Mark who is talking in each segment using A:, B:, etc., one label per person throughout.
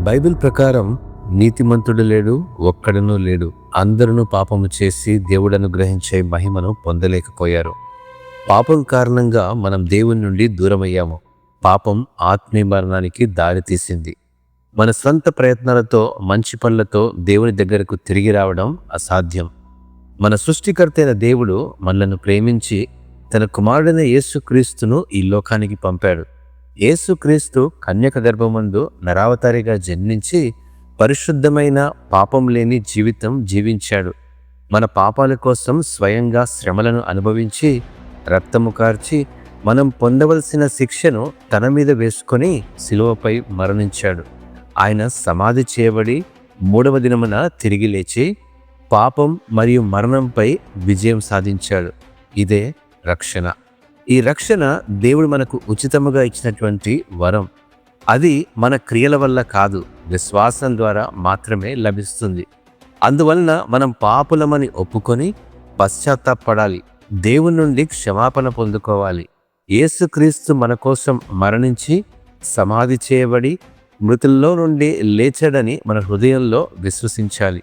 A: Bible ప్రకారం నీతిమంతుడు లేడు, ఒక్కడునూ లేడు. అందరూ పాపము చేసి దేవుడు అనుగ్రహించే మహిమను పొందలేకపోయారు. పాపం కారణంగా మనం దేవుని నుండి దూరమయ్యాము. పాపం ఆత్మీయ మరణానికి దారితీసింది. మన స్వంత ప్రయత్నాలతో, మంచి పనులతో దేవుని దగ్గరకు తిరిగి రావడం అసాధ్యం. మన సృష్టికర్త అయిన దేవుడు మనలను ప్రేమించి తన కుమారుడైన యేసుక్రీస్తును ఈ లోకానికి పంపాడు. యేసుక్రీస్తు కన్యక గర్భమందు నరావతారిగా జన్మించి పరిశుద్ధమైన పాపం లేని జీవితం జీవించాడు. మన పాపాల కోసం స్వయంగా శ్రమలను అనుభవించి రక్తము కార్చి మనం పొందవలసిన శిక్షను తన మీద వేసుకొని శిలువపై మరణించాడు. ఆయన సమాధి చేయబడి 3వ దినమున తిరిగి లేచి పాపం మరియు మరణంపై విజయం సాధించాడు. ఇదే రక్షణ. ఈ రక్షణ దేవుడు మనకు ఉచితముగా ఇచ్చినటువంటి వరం. అది మన క్రియల వల్ల కాదు, విశ్వాసం ద్వారా మాత్రమే లభిస్తుంది. అందువలన మనం పాపులమని ఒప్పుకొని పశ్చాత్తాపడాలి, దేవుని నుండి క్షమాపణ పొందుకోవాలి. యేసుక్రీస్తు మన కోసం మరణించి సమాధి చేయబడి మృతుల్లో నుండి లేచాడని మన హృదయంలో విశ్వసించాలి.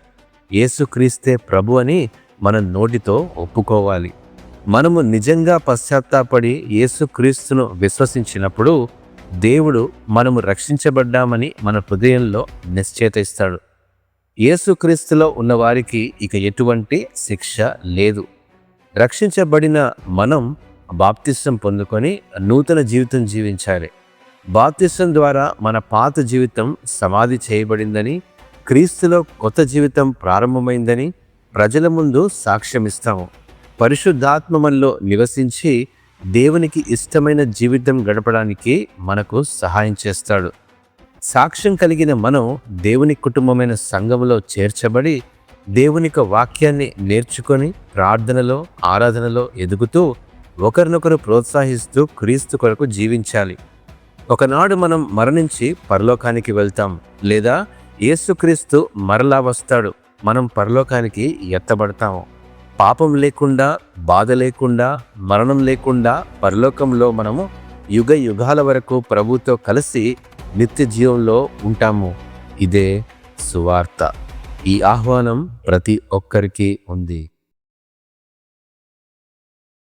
A: యేసుక్రీస్తే ప్రభు అని మన నోటితో ఒప్పుకోవాలి. మనము నిజంగా పశ్చాత్తాపడి యేసుక్రీస్తును విశ్వసించినప్పుడు దేవుడు మనము రక్షించబడ్డామని మన హృదయంలో నిశ్చయిస్తాడు. యేసుక్రీస్తులో ఉన్నవారికి ఇక ఎటువంటి శిక్ష లేదు. రక్షించబడిన మనం బాప్తిసం పొందుకొని నూతన జీవితం జీవించాలి. బాప్తిసం ద్వారా మన పాత జీవితం సమాధి చేయబడిందని, క్రీస్తులో కొత్త జీవితం ప్రారంభమైందని ప్రజల ముందు సాక్ష్యమిస్తాము. పరిశుద్ధాత్మ మనలో నివసించి దేవునికి ఇష్టమైన జీవితం గడపడానికి మనకు సహాయం చేస్తాడు. సాక్ష్యం కలిగిన మనం దేవుని కుటుంబమైన సంఘములో చేర్చబడి దేవుని వాక్యాన్ని నేర్చుకొని ప్రార్థనలో, ఆరాధనలో ఎదుగుతూ ఒకరినొకరు ప్రోత్సహిస్తూ క్రీస్తు కొరకు జీవించాలి. ఒకనాడు మనం మరణించి పరలోకానికి వెళ్తాం, లేదా యేసుక్రీస్తు మరలా వస్తాడు, మనం పరలోకానికి ఎత్తబడతాము. పాపం లేకుండా, బాధ లేకుండా, మరణం లేకుండా పరలోకంలో మనము యుగ యుగాల వరకు ప్రభుతో కలిసి నిత్య జీవంలో ఉంటాము. ఇదే సువార్త. ఈ ఆహ్వానం ప్రతి ఒక్కరికి ఉంది.